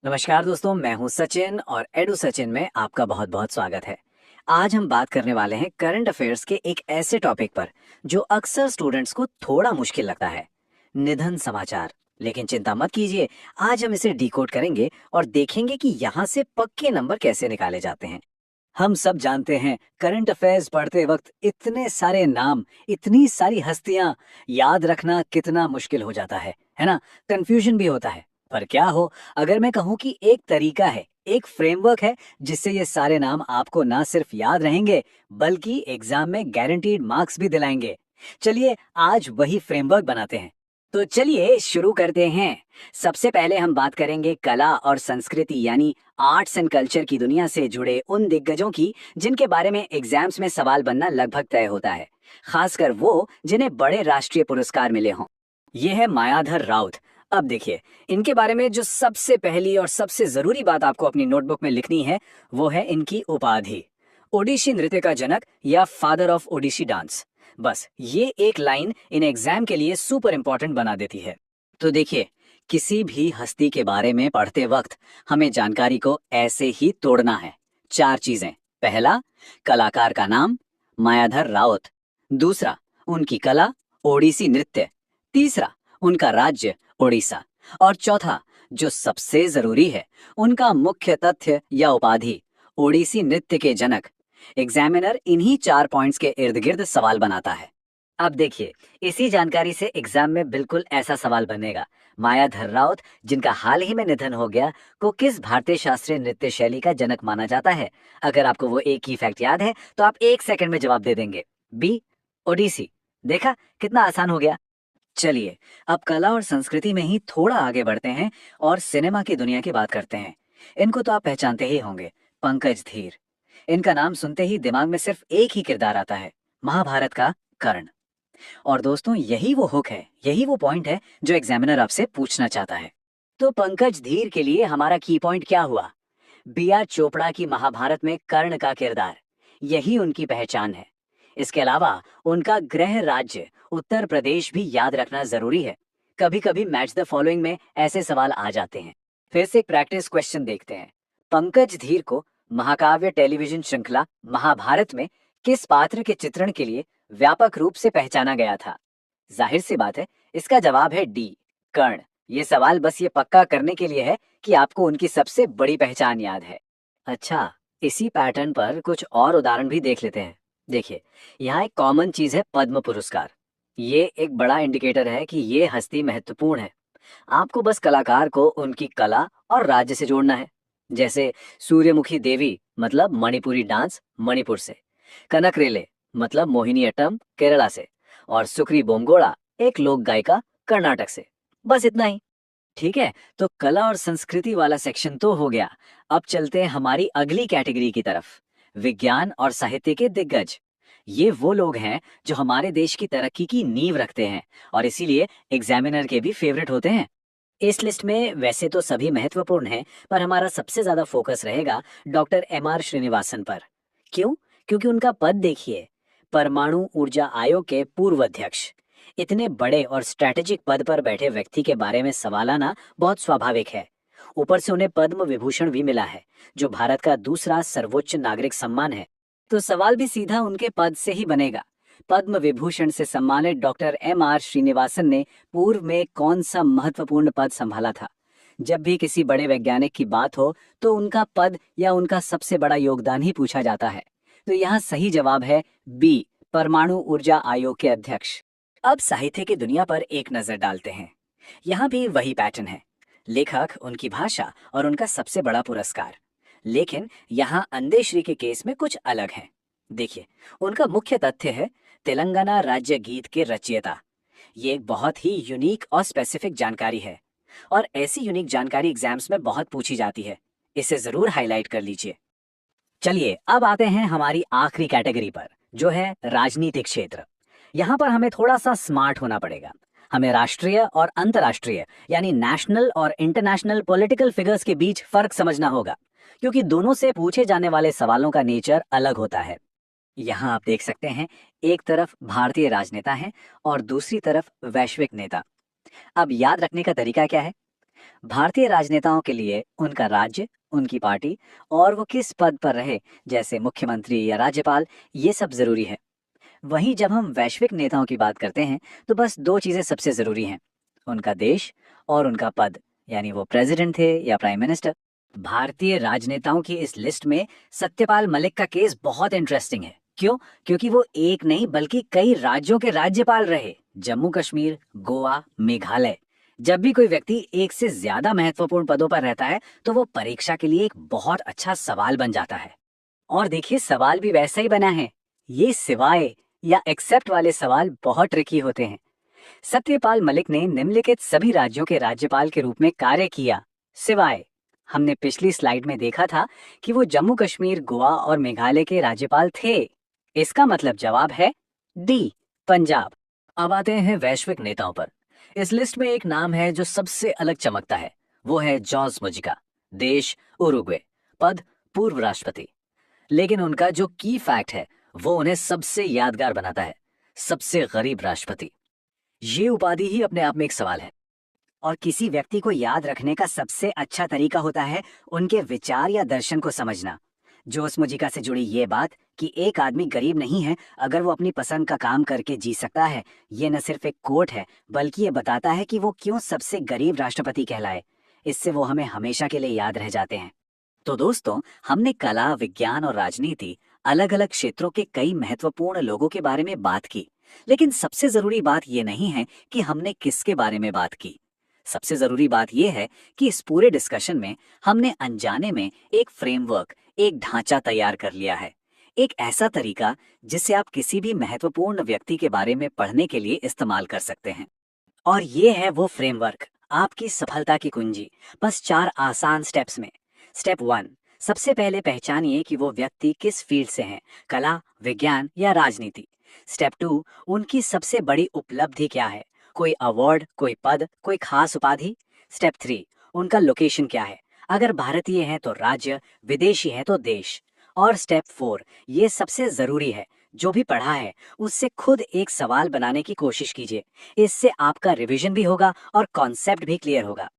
नमस्कार दोस्तों, मैं हूं सचिन और एडू सचिन में आपका बहुत बहुत स्वागत है। आज हम बात करने वाले हैं करंट अफेयर्स के एक ऐसे टॉपिक पर जो अक्सर स्टूडेंट्स को थोड़ा मुश्किल लगता है, निधन समाचार। लेकिन चिंता मत कीजिए, आज हम इसे डिकोड करेंगे और देखेंगे कि यहाँ से पक्के नंबर कैसे निकाले जाते हैं। हम सब जानते हैं, करंट अफेयर्स पढ़ते वक्त इतने सारे नाम, इतनी सारी हस्तियां याद रखना कितना मुश्किल हो जाता है ना। कंफ्यूजन भी होता है। पर क्या हो, अगर मैं कहूं कि एक तरीका है, एक फ्रेमवर्क है जिससे ये सारे नाम आपको ना सिर्फ याद रहेंगे बल्कि एग्जाम में गारंटीड मार्क्स भी दिलाएंगे। चलिए आज वही फ्रेमवर्क बनाते हैं। तो चलिए शुरू करते हैं। सबसे पहले हम बात करेंगे कला और संस्कृति यानी आर्ट्स एंड कल्चर की दुनिया से जुड़े उन दिग्गजों की जिनके बारे में एग्जाम्स में सवाल बनना लगभग तय होता है, खासकर वो जिन्हें बड़े राष्ट्रीय पुरस्कार मिले हों। ये है मायाधर राउत। अब देखिए, इनके बारे में जो सबसे पहली और सबसे जरूरी बात आपको अपनी नोटबुक में लिखनी है वो है इनकी उपाधि, ओडिशी नृत्य का जनक या फादर ऑफ ओडिशी डांस। बस ये एक लाइन इन एग्जाम के लिए सुपर इंपॉर्टेंट बना देती है। तो देखिए, किसी भी हस्ती के बारे में पढ़ते वक्त हमें जानकारी को ऐसे ही तोड़ना है। चार चीजें। पहला, कलाकार का नाम मायाधर राउत। दूसरा, उनकी कला ओडिसी नृत्य। तीसरा, उनका राज्य ओडिशा। और चौथा, जो सबसे जरूरी है, उनका मुख्य तथ्य या उपाधि ओडिसी नृत्य के जनक। एग्जामिनर इन्हीं चार पॉइंट्स के इर्द गिर्द सवाल बनाता है। अब देखिए, इसी जानकारी से एग्जाम में बिल्कुल ऐसा सवाल बनेगा, मायाधर राउत जिनका हाल ही में निधन हो गया को किस भारतीय शास्त्रीय नृत्य शैली का जनक माना जाता है। अगर आपको वो एक ही फैक्ट याद है तो आप एक सेकंड में जवाब दे देंगे, बी ओडिसी। देखा कितना आसान हो गया। चलिए अब कला और संस्कृति में ही थोड़ा आगे बढ़ते हैं और सिनेमा की दुनिया की बात करते हैं। इनको तो आप पहचानते ही होंगे, पंकज धीर। इनका नाम सुनते ही दिमाग में सिर्फ एक ही किरदार आता है, महाभारत का कर्ण। और दोस्तों यही वो हुक है, यही वो पॉइंट है जो एग्जामिनर आपसे पूछना चाहता है। तो पंकज धीर के लिए हमारा की पॉइंट क्या हुआ? बी आर चोपड़ा की महाभारत में कर्ण का किरदार, यही उनकी पहचान है। इसके अलावा उनका गृह राज्य उत्तर प्रदेश भी याद रखना जरूरी है। कभी कभी मैच द फॉलोइंग में ऐसे सवाल आ जाते हैं। फिर से एक प्रैक्टिस क्वेश्चन देखते हैं। पंकज धीर को महाकाव्य टेलीविजन श्रृंखला महाभारत में किस पात्र के चित्रण के लिए व्यापक रूप से पहचाना गया था? जाहिर सी बात है, इसका जवाब है डी, कर्ण। ये सवाल बस ये पक्का करने के लिए है कि आपको उनकी सबसे बड़ी पहचान याद है। अच्छा, इसी पैटर्न पर कुछ और उदाहरण भी देख लेते हैं। देखिए, यहाँ एक कॉमन चीज है पद्म पुरस्कार। ये एक बड़ा इंडिकेटर है कि ये हस्ती महत्वपूर्ण है। आपको बस कलाकार को उनकी कला और राज्य से जोड़ना है। जैसे सूर्यमुखी देवी मतलब मणिपुरी डांस मणिपुर से, कनक रेले मतलब मोहिनीअट्टम केरला से, और सुक्री बोमगोड़ा एक लोक गायिका कर्नाटक से। बस इतना ही। ठीक है, तो कला और संस्कृति वाला सेक्शन तो हो गया। अब चलते हैं हमारी अगली कैटेगरी की तरफ, विज्ञान और साहित्य के दिग्गज। ये वो लोग हैं जो हमारे देश की तरक्की की नींव रखते हैं और इसीलिए एग्जामिनर के भी फेवरेट होते हैं। इस लिस्ट में वैसे तो सभी महत्वपूर्ण हैं, पर हमारा सबसे ज्यादा फोकस रहेगा डॉक्टर एम आर श्रीनिवासन पर। क्यों? क्योंकि उनका पद देखिए, परमाणु ऊर्जा आयोग के पूर्व अध्यक्ष। इतने बड़े और स्ट्रैटेजिक पद पर बैठे व्यक्ति के बारे में सवाल आना बहुत स्वाभाविक है। ऊपर से उन्हें पद्म विभूषण भी मिला है, जो भारत का दूसरा सर्वोच्च नागरिक सम्मान है। तो सवाल भी सीधा उनके पद से ही बनेगा। पद्म विभूषण से सम्मानित डॉक्टर एम आर श्रीनिवासन ने पूर्व में कौन सा महत्वपूर्ण पद संभाला था? जब भी किसी बड़े वैज्ञानिक की बात हो तो उनका पद या उनका सबसे बड़ा योगदान ही पूछा जाता है। तो यहाँ सही जवाब है बी, परमाणु ऊर्जा आयोग के अध्यक्ष। अब साहित्य की दुनिया पर एक नजर डालते हैं। यहाँ भी वही पैटर्न है, लेखक, उनकी भाषा और उनका सबसे बड़ा पुरस्कार। लेकिन यहाँ अंदेश्री के केस में कुछ अलग है। देखिए, उनका मुख्य तथ्य है तेलंगाना राज्य गीत के रचयिता। ये एक बहुत ही यूनिक और स्पेसिफिक जानकारी है, और ऐसी यूनिक जानकारी एग्जाम्स में बहुत पूछी जाती है। इसे जरूर हाईलाइट कर लीजिए। चलिए अब आते हैं हमारी आखिरी कैटेगरी पर, जो है राजनीतिक क्षेत्र। यहाँ पर हमें थोड़ा सा स्मार्ट होना पड़ेगा। हमें राष्ट्रीय और अंतर्राष्ट्रीय यानी नेशनल और इंटरनेशनल पॉलिटिकल फिगर्स के बीच फर्क समझना होगा, क्योंकि दोनों से पूछे जाने वाले सवालों का नेचर अलग होता है। यहाँ आप देख सकते हैं, एक तरफ भारतीय राजनेता हैं और दूसरी तरफ वैश्विक नेता। अब याद रखने का तरीका क्या है? भारतीय राजनेताओं के लिए उनका राज्य, उनकी पार्टी और वो किस पद पर रहे, जैसे मुख्यमंत्री या राज्यपाल, ये सब जरूरी है। वहीं जब हम वैश्विक नेताओं की बात करते हैं तो बस दो चीजें सबसे जरूरी हैं, उनका देश और उनका पद, यानी वो प्रेसिडेंट थे या प्राइम मिनिस्टर। भारतीय राजनेताओं की इस लिस्ट में सत्यपाल मलिक का केस बहुत इंटरेस्टिंग है। क्यों? क्योंकि वो एक नहीं बल्कि कई राज्यों के राज्यपाल रहे, जम्मू कश्मीर, गोवा, मेघालय। जब भी कोई व्यक्ति एक से ज्यादा महत्वपूर्ण पदों पर रहता है तो वो परीक्षा के लिए एक बहुत अच्छा सवाल बन जाता है। और देखिए, सवाल भी वैसा ही बना है। ये सिवाय या एक्सेप्ट वाले सवाल बहुत ट्रिकी होते हैं। सत्यपाल मलिक ने निम्नलिखित सभी राज्यों के राज्यपाल के रूप में कार्य किया, सिवाय। हमने पिछली स्लाइड में देखा था कि वो जम्मू कश्मीर, गोवा और मेघालय के राज्यपाल थे। इसका मतलब जवाब है डी, पंजाब। अब आते हैं वैश्विक नेताओं पर। इस लिस्ट में एक नाम है जो सबसे अलग चमकता है, वो है जॉर्ज मुजिका। देश उरुग्वे, पद पूर्व राष्ट्रपति। लेकिन उनका जो की फैक्ट है वो उन्हें सबसे यादगार बनाता है, सबसे गरीब राष्ट्रपति। ये उपाधि ही अपने आप में एक सवाल है। और किसी व्यक्ति को याद रखने का सबसे अच्छा तरीका होता है उनके विचार या दर्शन को समझना। जोस मुजिका से जुड़ी ये बात कि एक आदमी गरीब नहीं है अगर वो अपनी पसंद का काम करके जी सकता है, ये न सिर्फ एक कोट है बल्कि ये बताता है कि वो क्यों सबसे गरीब राष्ट्रपति कहलाए। इससे वो हमें हमेशा के लिए याद रह जाते हैं। तो दोस्तों, हमने कला, विज्ञान और राजनीति, अलग अलग क्षेत्रों के कई महत्वपूर्ण लोगों के बारे में बात की। लेकिन सबसे जरूरी बात ये नहीं है कि हमने किसके बारे में बात की। सबसे जरूरी बात यह है कि इस पूरे डिस्कशन में हमने अनजाने में एक फ्रेमवर्क, एक ढांचा तैयार कर लिया है। एक ऐसा तरीका जिसे आप किसी भी महत्वपूर्ण व्यक्ति के बारे में पढ़ने के लिए इस्तेमाल कर सकते हैं। और ये है वो फ्रेमवर्क, आपकी सफलता की कुंजी, बस 4 आसान स्टेप्स में। स्टेप 1, सबसे पहले पहचानिए कि वो व्यक्ति किस फील्ड से हैं, कला, विज्ञान या राजनीति। स्टेप 2, उनकी सबसे बड़ी उपलब्धि क्या है, कोई अवार्ड, कोई पद, कोई खास उपाधि। स्टेप 3, उनका लोकेशन क्या है, अगर भारतीय हैं तो राज्य, विदेशी हैं तो देश। और स्टेप 4, ये सबसे जरूरी है, जो भी पढ़ा है उससे खुद एक सवाल बनाने की कोशिश कीजिए। इससे आपका रिवीजन भी होगा और कॉन्सेप्ट भी क्लियर होगा।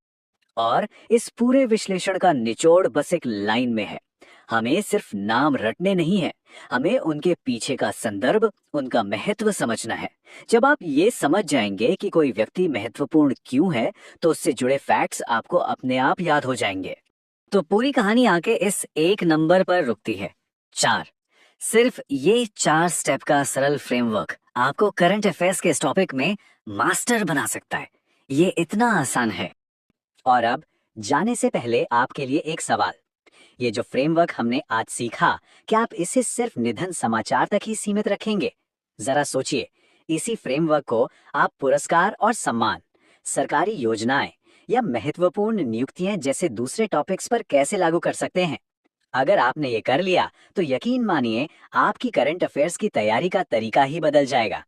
और इस पूरे विश्लेषण का निचोड़ बस एक लाइन में है, हमें सिर्फ नाम रटने नहीं है, हमें उनके पीछे का संदर्भ, उनका महत्व समझना है। जब आप ये समझ जाएंगे कि कोई व्यक्ति महत्वपूर्ण क्यों है तो उससे जुड़े फैक्ट्स आपको अपने आप याद हो जाएंगे। तो पूरी कहानी आके इस एक नंबर पर रुकती है, 4। सिर्फ ये 4 स्टेप का सरल फ्रेमवर्क आपको करंट अफेयर्स के इस टॉपिक में मास्टर बना सकता है। ये इतना आसान है। और अब जाने से पहले आपके लिए एक सवाल। ये जो फ्रेमवर्क हमने आज सीखा, क्या आप इसे सिर्फ निधन समाचार तक ही सीमित रखेंगे? जरा सोचिए, इसी फ्रेमवर्क को आप पुरस्कार और सम्मान, सरकारी योजनाएं या महत्वपूर्ण नियुक्तियां जैसे दूसरे टॉपिक्स पर कैसे लागू कर सकते हैं? अगर आपने ये कर लिया तो यकीन मानिए आपकी करंट अफेयर्स की तैयारी का तरीका ही बदल जाएगा।